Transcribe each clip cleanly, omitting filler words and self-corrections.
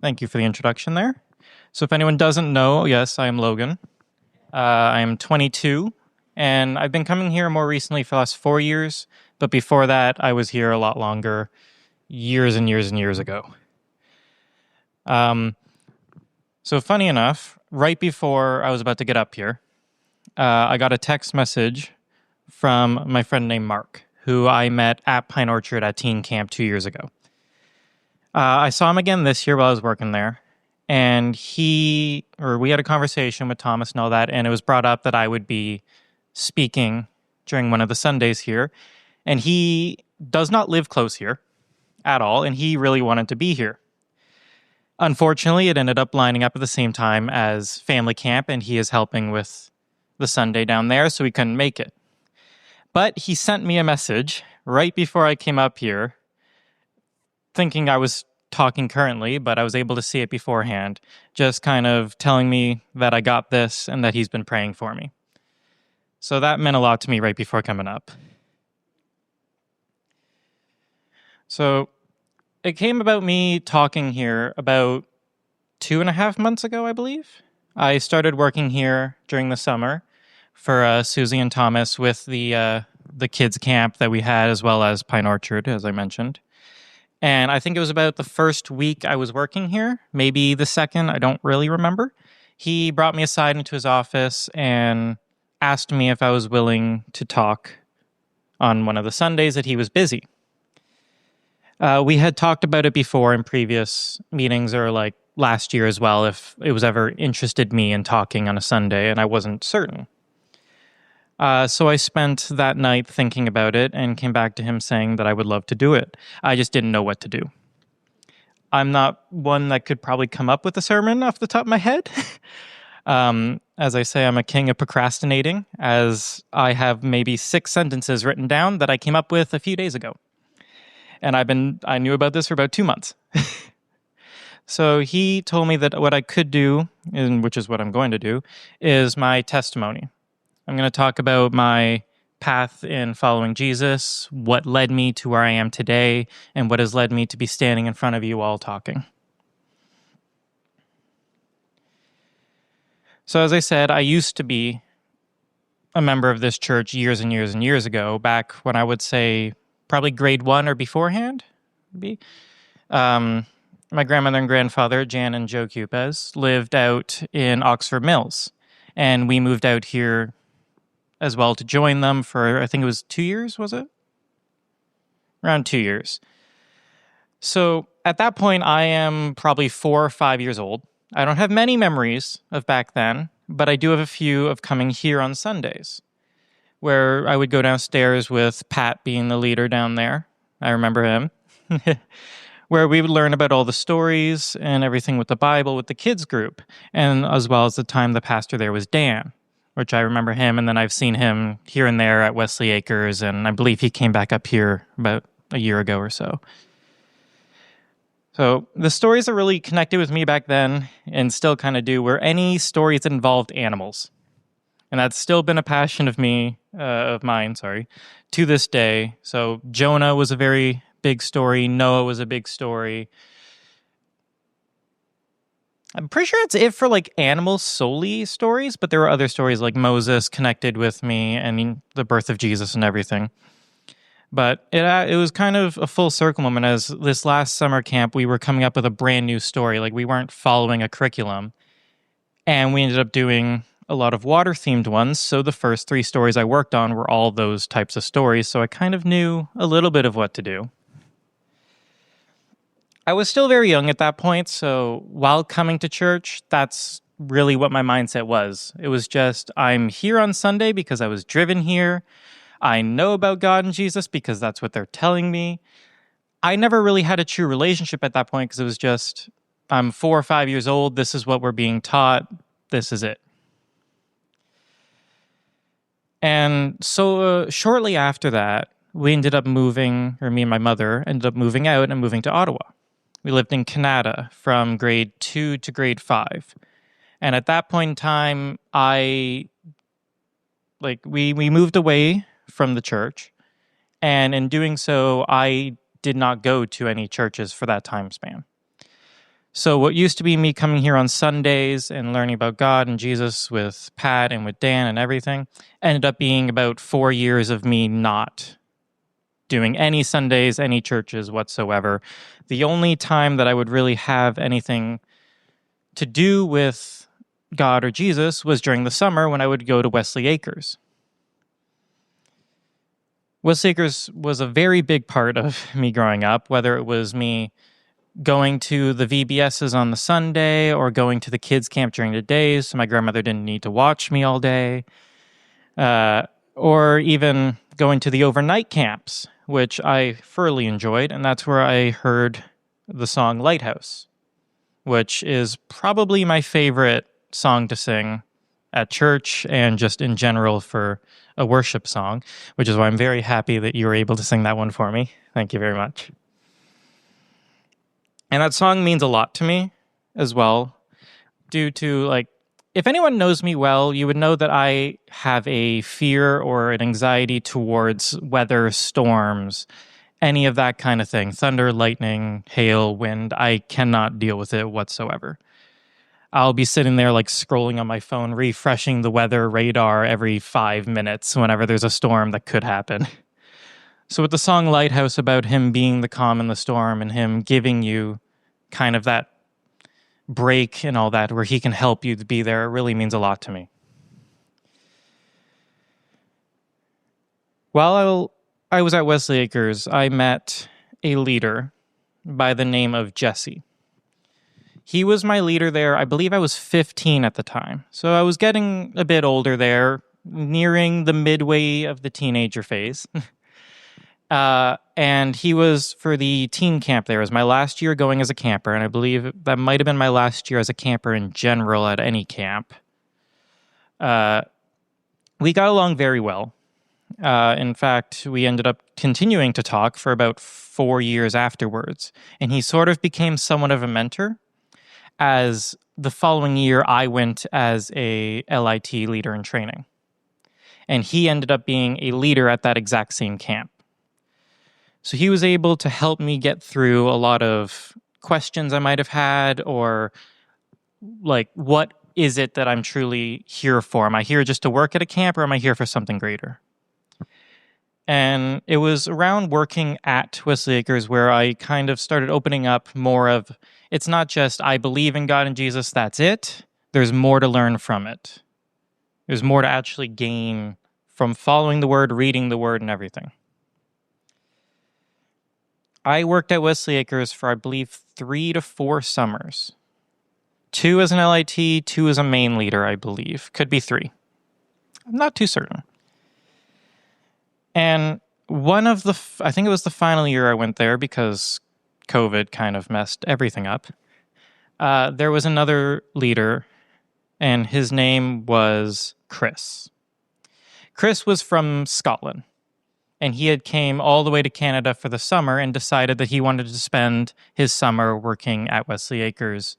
Thank you for the introduction there. So if anyone doesn't know, yes, I am Logan. I am 22, and I've been coming here more recently for the last 4 years, but before that, I was here a lot longer, years and years and years ago. Um, so funny enough, right before I was about to get up here, I got a text message from my friend named Mark, who I met at Pine Orchard at teen camp 2 years ago. I saw him again this year while I was working there, and we had a conversation with Thomas and all that, and it was brought up that I would be speaking during one of the Sundays here, and he does not live close here at all, and he really wanted to be here. Unfortunately, it ended up lining up at the same time as family camp, and he is helping with the Sunday down there, so he couldn't make it. But he sent me a message right before I came up here, thinking I was talking currently, but I was able to see it beforehand, just kind of telling me that I got this and that he's been praying for me. So that meant a lot to me right before coming up. So it came about me talking here about 2.5 months ago, I believe. I started working here during the summer for Susie and Thomas with the kids camp that we had, as well as Pine Orchard, as I mentioned. And I think it was about the first week I was working here, maybe the second, I don't really remember. He brought me aside into his office and asked me if I was willing to talk on one of the Sundays that he was busy. We had talked about it before in previous meetings, or like last year as well, if it was ever interested me in talking on a Sunday, and I wasn't certain. So I spent that night thinking about it and came back to him saying that I would love to do it. I just didn't know what to do. I'm not one that could probably come up with a sermon off the top of my head. As I say, I'm a king of procrastinating, as I have maybe 6 sentences written down that I came up with a few days ago. And I knew about this for about 2 months. So he told me that what I could do, and which is what I'm going to do, is my testimony. I'm going to talk about my path in following Jesus, what led me to where I am today, and what has led me to be standing in front of you all talking. So as I said, I used to be a member of this church years and years and years ago, back when I would say probably grade 1 or beforehand. Maybe. My grandmother and grandfather, Jan and Joe Cupez, lived out in Oxford Mills, and we moved out here as well to join them for, I think it was 2 years, was it? Around 2 years. So at that point, I am probably 4 or 5 years old. I don't have many memories of back then, but I do have a few of coming here on Sundays, where I would go downstairs with Pat being the leader down there. I remember him. Where we would learn about all the stories and everything with the Bible with the kids group, and as well as the time the pastor there was Dan, which I remember him, and then I've seen him here and there at Wesley Acres, and I believe he came back up here about a year ago or so. So the stories that really connected with me back then, and still kind of do, were any stories that involved animals. And that's still been a passion of mine, to this day. So Jonah was a very big story. Noah was a big story. I'm pretty sure it's it for like animal solely stories, but there were other stories like Moses connected with me and the birth of Jesus and everything. But it was kind of a full circle moment, as this last summer camp, we were coming up with a brand new story. Like, we weren't following a curriculum, and we ended up doing a lot of water-themed ones. So the first 3 stories I worked on were all those types of stories. So I kind of knew a little bit of what to do. I was still very young at that point, so while coming to church, that's really what my mindset was. It was just, I'm here on Sunday because I was driven here. I know about God and Jesus because that's what they're telling me. I never really had a true relationship at that point, because it was just, I'm 4 or 5 years old, this is what we're being taught, this is it. And so shortly after that, me and my mother ended up moving out and moving to Ottawa. We lived in Canada from grade 2 to grade 5. And at that point in time, we moved away from the church. And in doing so, I did not go to any churches for that time span. So what used to be me coming here on Sundays and learning about God and Jesus with Pat and with Dan and everything ended up being about 4 years of me not doing any Sundays, any churches whatsoever. The only time that I would really have anything to do with God or Jesus was during the summer when I would go to Wesley Acres. Wesley Acres was a very big part of me growing up, whether it was me going to the VBSs on the Sunday or going to the kids' camp during the days so my grandmother didn't need to watch me all day, or even going to the overnight camps, which I thoroughly enjoyed, and that's where I heard the song Lighthouse, which is probably my favorite song to sing at church and just in general for a worship song, which is why I'm very happy that you were able to sing that one for me. Thank you very much. And that song means a lot to me as well, due to, like, if anyone knows me well, you would know that I have a fear or an anxiety towards weather, storms, any of that kind of thing. Thunder, lightning, hail, wind. I cannot deal with it whatsoever. I'll be sitting there like scrolling on my phone, refreshing the weather radar every 5 minutes whenever there's a storm that could happen. So with the song Lighthouse, about him being the calm in the storm and him giving you kind of that break and all that where he can help you to be there, it really means a lot to me. While I was at Wesley Acres, I met a leader by the name of Jesse. He was my leader there. I believe I was 15 at the time. So I was getting a bit older there, nearing the midway of the teenager phase. And he was for the teen camp there. It was my last year going as a camper, and I believe that might have been my last year as a camper in general at any camp. We got along very well. In fact, we ended up continuing to talk for about 4 years afterwards, and he sort of became somewhat of a mentor, as the following year I went as a LIT leader in training. And he ended up being a leader at that exact same camp. So he was able to help me get through a lot of questions I might have had, or like, what is it that I'm truly here for? Am I here just to work at a camp, or am I here for something greater? And it was around working at Wesley Acres where I kind of started opening up more of, it's not just I believe in God and Jesus, that's it. There's more to learn from it. There's more to actually gain from following the word, reading the word, and everything. I worked at Wesley Acres for, I believe, 3 to 4 summers. 2 as an LIT, 2 as a main leader, I believe. Could be 3. I'm not too certain. And one of the, I think it was the final year I went there because COVID kind of messed everything up. There was another leader, and his name was Chris. Chris was from Scotland. And he had came all the way to Canada for the summer and decided that he wanted to spend his summer working at Wesley Acres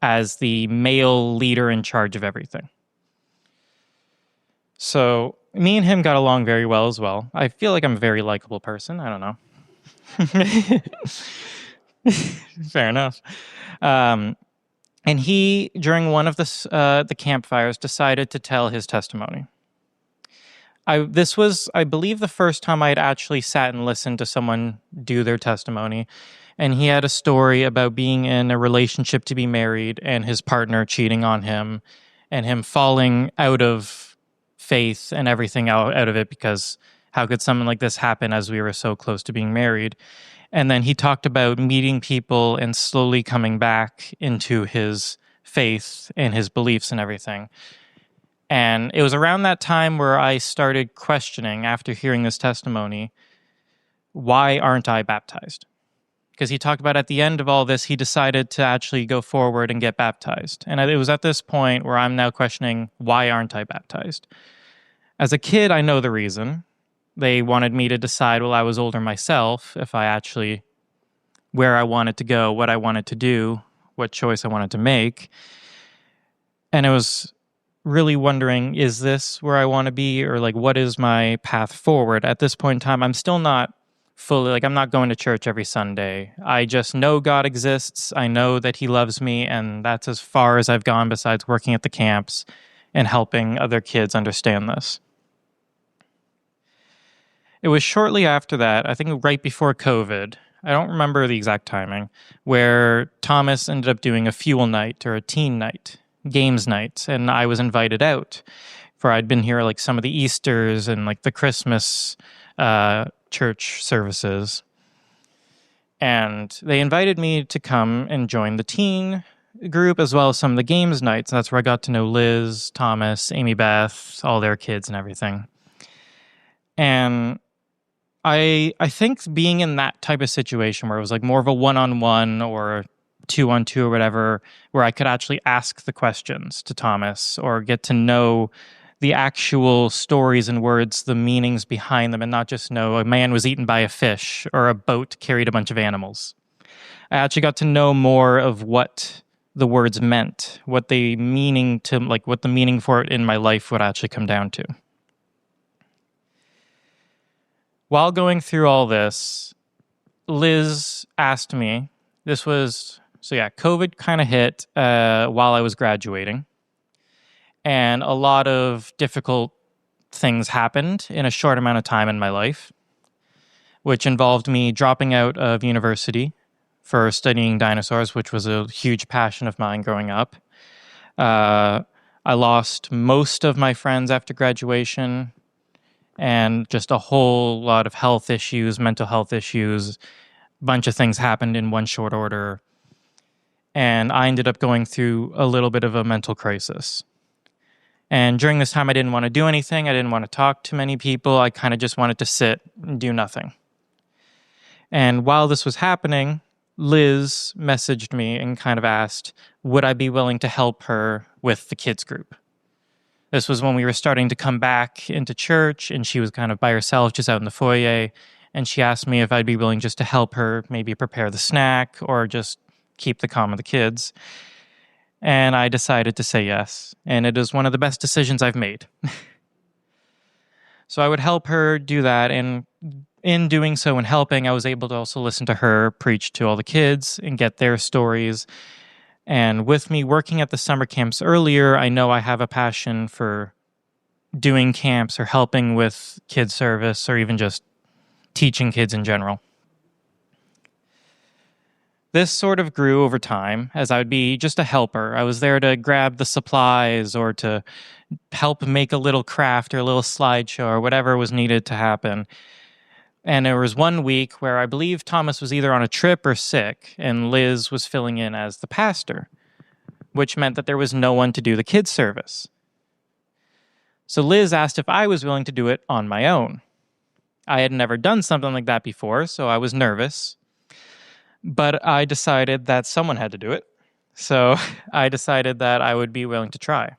as the male leader in charge of everything. So me and him got along very well as well. I feel like I'm a very likable person. I don't know. Fair enough. And he, during one of the campfires, decided to tell his testimony. This was, I believe, the first time I had actually sat and listened to someone do their testimony. And he had a story about being in a relationship to be married and his partner cheating on him and him falling out of faith and everything out of it, because how could something like this happen as we were so close to being married? And then he talked about meeting people and slowly coming back into his faith and his beliefs and everything. And it was around that time where I started questioning, after hearing this testimony, why aren't I baptized? Because he talked about at the end of all this, he decided to actually go forward and get baptized. And it was at this point where I'm now questioning, why aren't I baptized? As a kid, I know the reason. They wanted me to decide while I was older myself if I actually, where I wanted to go, what I wanted to do, what choice I wanted to make. And it was really wondering, is this where I want to be, or like, what is my path forward? At this point in time, I'm still not fully, like, I'm not going to church every Sunday. I just know God exists. I know that He loves me, and that's as far as I've gone besides working at the camps and helping other kids understand this. It was shortly after that, I think right before COVID, I don't remember the exact timing, where Thomas ended up doing a fuel night or a teen night, games night, and I was invited out. For I'd been here like some of the Easters and like the Christmas church services. And they invited me to come and join the teen group as well as some of the games nights. And that's where I got to know Liz, Thomas, Amy Beth, all their kids and everything. And I think being in that type of situation where it was like more of a one-on-one or two-on-two or whatever, where I could actually ask the questions to Thomas or get to know the actual stories and words, the meanings behind them, and not just know a man was eaten by a fish or a boat carried a bunch of animals. I actually got to know more of what the words meant, what the meaning for it in my life would actually come down to. While going through all this, Liz asked me, COVID kind of hit while I was graduating. And a lot of difficult things happened in a short amount of time in my life, which involved me dropping out of university for studying dinosaurs, which was a huge passion of mine growing up. I lost most of my friends after graduation, and just a whole lot of health issues, mental health issues. A bunch of things happened in one short order. And I ended up going through a little bit of a mental crisis. And during this time, I didn't want to do anything. I didn't want to talk to many people. I kind of just wanted to sit and do nothing. And while this was happening, Liz messaged me and kind of asked, would I be willing to help her with the kids group? This was when we were starting to come back into church, and she was kind of by herself, just out in the foyer. And she asked me if I'd be willing just to help her maybe prepare the snack or just keep the calm of the kids. And I decided to say yes. And it is one of the best decisions I've made. So I would help her do that. And in doing so and helping, I was able to also listen to her preach to all the kids and get their stories. And with me working at the summer camps earlier, I know I have a passion for doing camps or helping with kids service or even just teaching kids in general. This sort of grew over time as I would be just a helper. I was there to grab the supplies or to help make a little craft or a little slideshow or whatever was needed to happen. And there was one week where I believe Thomas was either on a trip or sick, and Liz was filling in as the pastor, which meant that there was no one to do the kids' service. So Liz asked if I was willing to do it on my own. I had never done something like that before, so I was nervous. But I decided that someone had to do it. So I decided that I would be willing to try.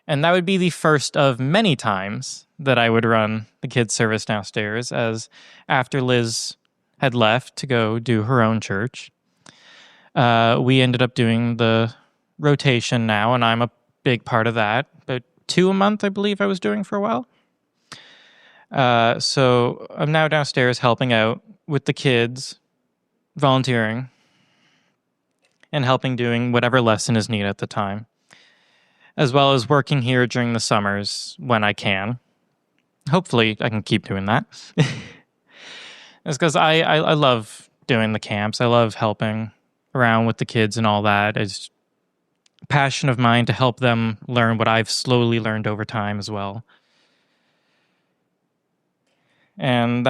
And that would be the first of many times that I would run the kids' service downstairs, as after Liz had left to go do her own church, we ended up doing the rotation now, and I'm a big part of that. But 2 a month, I believe I was doing for a while. So I'm now downstairs helping out with the kids, volunteering, and helping doing whatever lesson is needed at the time, as well as working here during the summers when I can. Hopefully I can keep doing that. It's because I love doing the camps. I love helping around with the kids and all that. It's a passion of mine to help them learn what I've slowly learned over time as well. And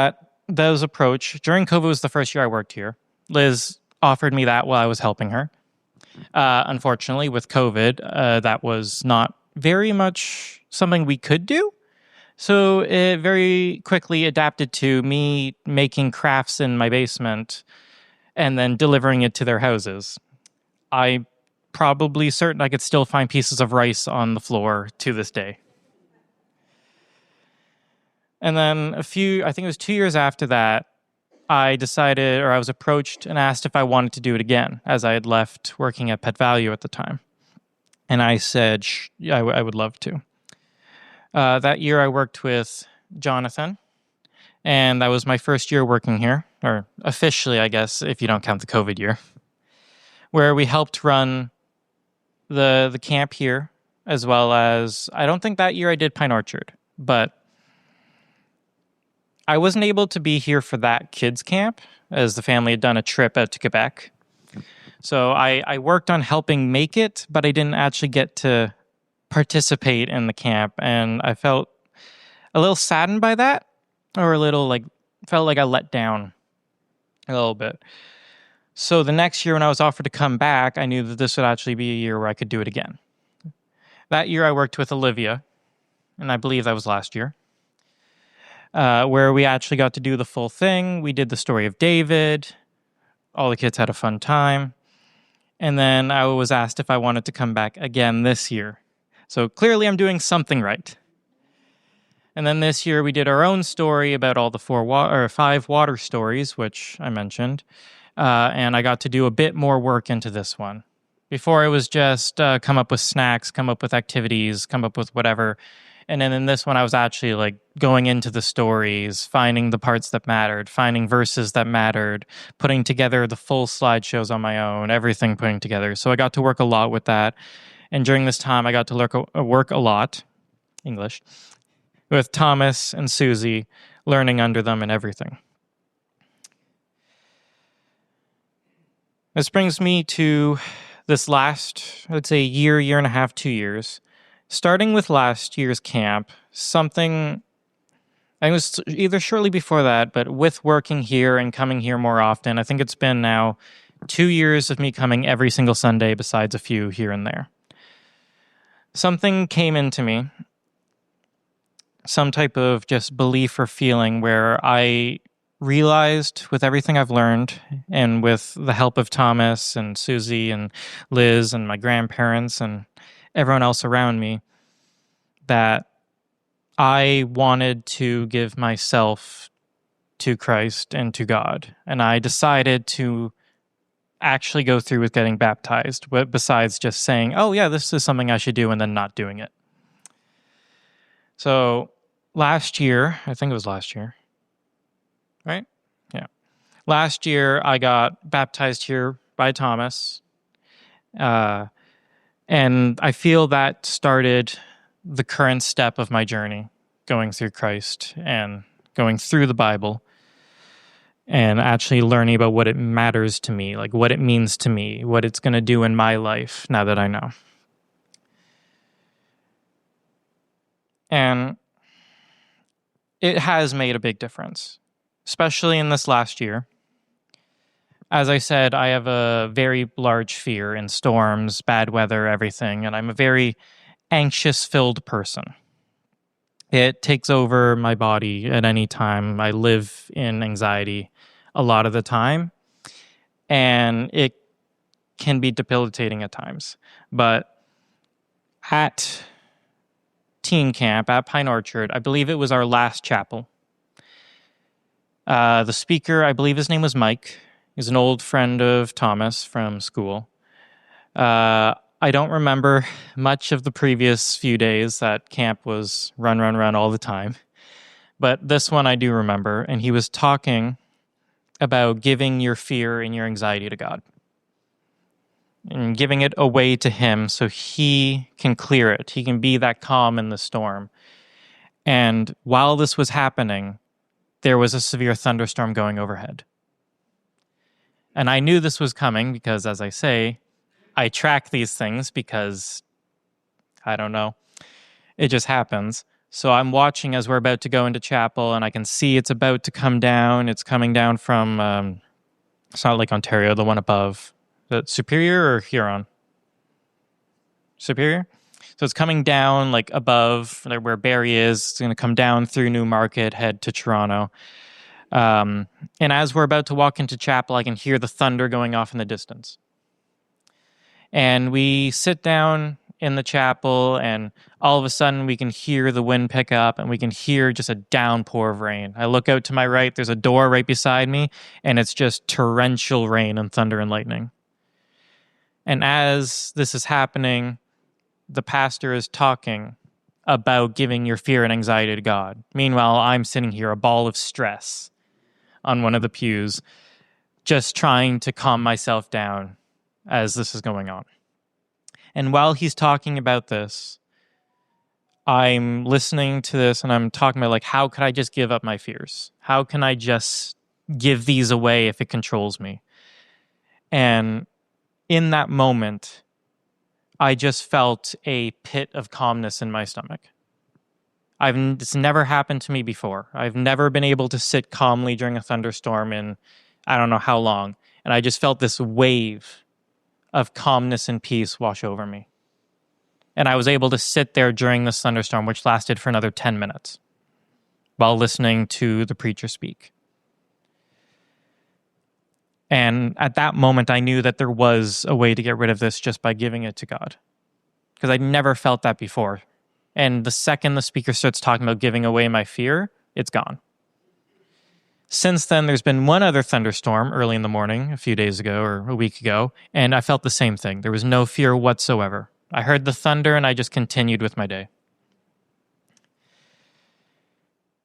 those approach, during COVID was the first year I worked here. Liz offered me that while I was helping her. Unfortunately, with COVID, that was not very much something we could do. So it very quickly adapted to me making crafts in my basement and then delivering it to their houses. I'm probably certain I could still find pieces of rice on the floor to this day. And then I think it was 2 years after that, I was approached and asked if I wanted to do it again, as I had left working at Pet Value at the time. And I said, I would love to. That year I worked with Jonathan And that was my first year working here, or officially, I guess, if you don't count the COVID year, where we helped run the camp here, as well as, I don't think that year I did Pine Orchard, but I wasn't able to be here for that kids camp, as the family had done a trip out to Quebec. So I worked on helping make it, but I didn't actually get to participate in the camp, and I felt a little saddened by that, or a little felt like I let down a little bit. So the next year when I was offered to come back, I knew that this would actually be a year where I could do it again. That year I worked with Olivia, and I believe that was last year, where we actually got to do the full thing. We did the story of David. All the kids had a fun time. And then I was asked if I wanted to come back again this year. So clearly I'm doing something right. And then this year we did our own story about all the 5 water stories, which I mentioned. And I got to do a bit more work into this one. Before it was just come up with snacks, come up with activities, come up with whatever. And then in this one, I was actually going into the stories, finding the parts that mattered, finding verses that mattered, putting together the full slideshows on my own, everything putting together. So I got to work a lot with that. And during this time, I got to work a lot, English, with Thomas and Susie, learning under them and everything. This brings me to this last, I'd say, year and a half, 2 years. Starting with last year's camp, something, I think it was either shortly before that, but with working here and coming here more often, I think it's been now 2 years of me coming every single Sunday besides a few here and there. Something came into me, some type of just belief or feeling where I realized with everything I've learned and with the help of Thomas and Susie and Liz and my grandparents and everyone else around me, that I wanted to give myself to Christ and to God. And I decided to actually go through with getting baptized, besides just saying, oh yeah, this is something I should do, and then not doing it. So last year, I think it was last year, right? Yeah. Last year, I got baptized here by Thomas. And I feel that started the current step of my journey, going through Christ and going through the Bible and actually learning about what it matters to me, what it means to me, what it's going to do in my life now that I know. And it has made a big difference, especially in this last year. As I said, I have a very large fear in storms, bad weather, everything, and I'm a very anxious-filled person. It takes over my body at any time. I live in anxiety a lot of the time, and it can be debilitating at times. But at teen camp, at Pine Orchard, I believe it was our last chapel. The speaker, I believe his name was Mike. He's an old friend of Thomas from school. I don't remember much of the previous few days. That camp was run all the time. But this one I do remember, and he was talking about giving your fear and your anxiety to God and giving it away to him so he can clear it. He can be that calm in the storm. And while this was happening, there was a severe thunderstorm going overhead. And I knew this was coming because, as I say, I track these things because, I don't know, it just happens. So I'm watching as we're about to go into chapel, and I can see it's about to come down. It's coming down from, it's not Lake Ontario, the one above. Is it Superior or Huron? Superior? So it's coming down above where Barrie is. It's going to come down through Newmarket, head to Toronto. And as we're about to walk into chapel, I can hear the thunder going off in the distance. And we sit down in the chapel, and all of a sudden we can hear the wind pick up, and we can hear just a downpour of rain. I look out to my right, there's a door right beside me, and it's just torrential rain and thunder and lightning. And as this is happening, the pastor is talking about giving your fear and anxiety to God. Meanwhile, I'm sitting here, a ball of stress on one of the pews, just trying to calm myself down as this is going on. And while he's talking about this, I'm listening to this and I'm talking about, like, how could I just give up my fears? How can I just give these away if it controls me? And in that moment, I just felt a pit of calmness in my stomach. It's never happened to me before. I've never been able to sit calmly during a thunderstorm in I don't know how long. And I just felt this wave of calmness and peace wash over me. And I was able to sit there during this thunderstorm, which lasted for another 10 minutes, while listening to the preacher speak. And at that moment, I knew that there was a way to get rid of this just by giving it to God, because I'd never felt that before. And the second the speaker starts talking about giving away my fear, it's gone. Since then, there's been one other thunderstorm early in the morning, a few days ago or a week ago, and I felt the same thing. There was no fear whatsoever. I heard the thunder and I just continued with my day.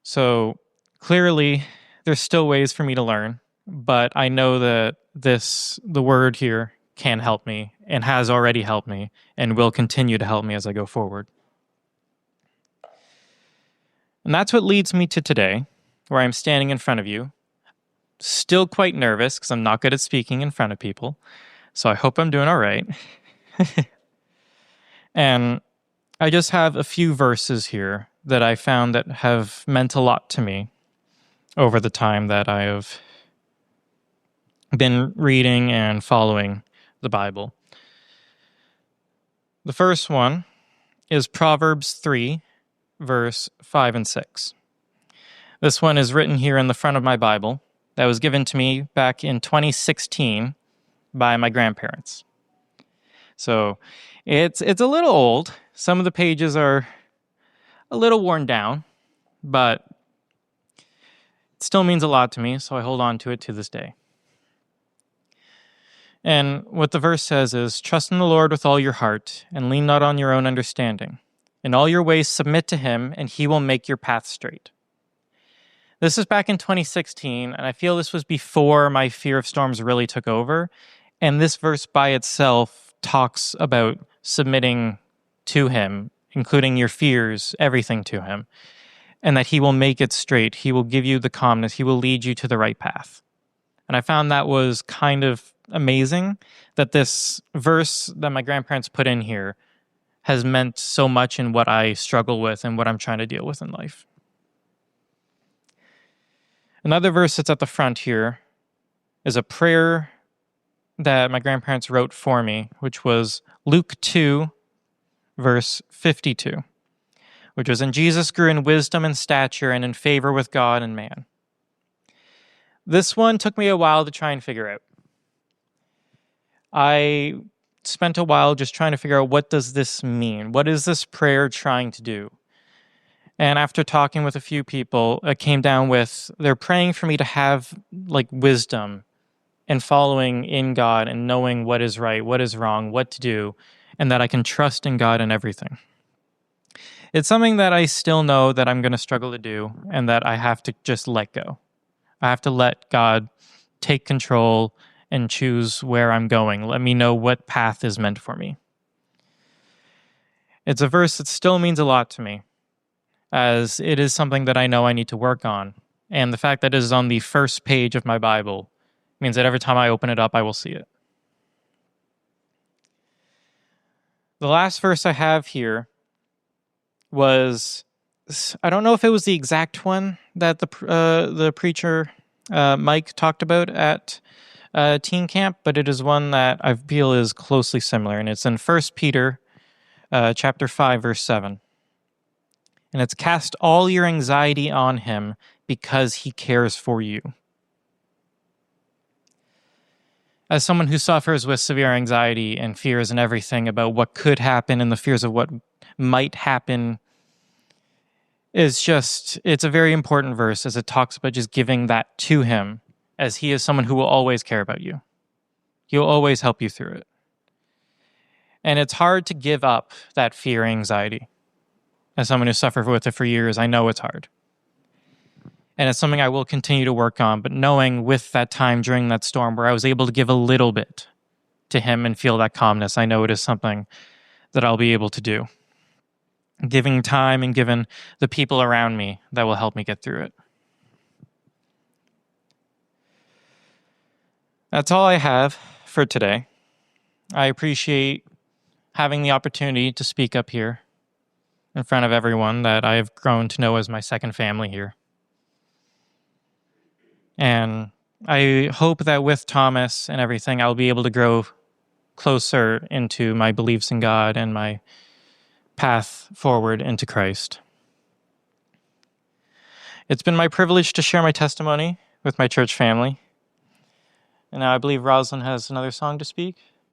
So clearly, there's still ways for me to learn, but I know that the word here can help me and has already helped me and will continue to help me as I go forward. And that's what leads me to today, where I'm standing in front of you, still quite nervous because I'm not good at speaking in front of people. So I hope I'm doing all right. And I just have a few verses here that I found that have meant a lot to me over the time that I have been reading and following the Bible. The first one is Proverbs 3, verse 5 and 6. This one is written here in the front of my Bible that was given to me back in 2016 by my grandparents. So it's a little old. Some of the pages are a little worn down, but it still means a lot to me, so I hold on to it to this day. And what the verse says is, "Trust in the Lord with all your heart, and lean not on your own understanding. In all your ways submit to him, and he will make your path straight." This is back in 2016, and I feel this was before my fear of storms really took over. And this verse by itself talks about submitting to him, including your fears, everything to him, and that he will make it straight. He will give you the calmness. He will lead you to the right path. And I found that was kind of amazing that this verse that my grandparents put in here has meant so much in what I struggle with and what I'm trying to deal with in life. Another verse that's at the front here is a prayer that my grandparents wrote for me, which was Luke 2, verse 52, which was, "And Jesus grew in wisdom and stature and in favor with God and man." This one took me a while to try and figure out. I spent a while just trying to figure out, what does this mean? What is this prayer trying to do? And after talking with a few people, it came down with, they're praying for me to have like wisdom and following in God and knowing what is right, what is wrong, what to do, and that I can trust in God in everything. It's something that I still know that I'm going to struggle to do and that I have to just let go. I have to let God take control and choose where I'm going. Let me know what path is meant for me. It's a verse that still means a lot to me, as it is something that I know I need to work on. And the fact that it is on the first page of my Bible means that every time I open it up, I will see it. The last verse I have here was, I don't know if it was the exact one that the preacher Mike talked about at teen camp, but it is one that I feel is closely similar, and it's in 1 Peter chapter 5, verse 7. And it's, "Cast all your anxiety on him because he cares for you." As someone who suffers with severe anxiety and fears and everything about what could happen and the fears of what might happen, it's a very important verse, as it talks about just giving that to him, as he is someone who will always care about you. He'll always help you through it. And it's hard to give up that fear and anxiety. As someone who suffered with it for years, I know it's hard. And it's something I will continue to work on, but knowing with that time during that storm where I was able to give a little bit to him and feel that calmness, I know it is something that I'll be able to do. Giving time and giving the people around me that will help me get through it. That's all I have for today. I appreciate having the opportunity to speak up here in front of everyone that I have grown to know as my second family here. And I hope that with Thomas and everything, I'll be able to grow closer into my beliefs in God and my path forward into Christ. It's been my privilege to share my testimony with my church family. And now I believe Rosalind has another song to speak.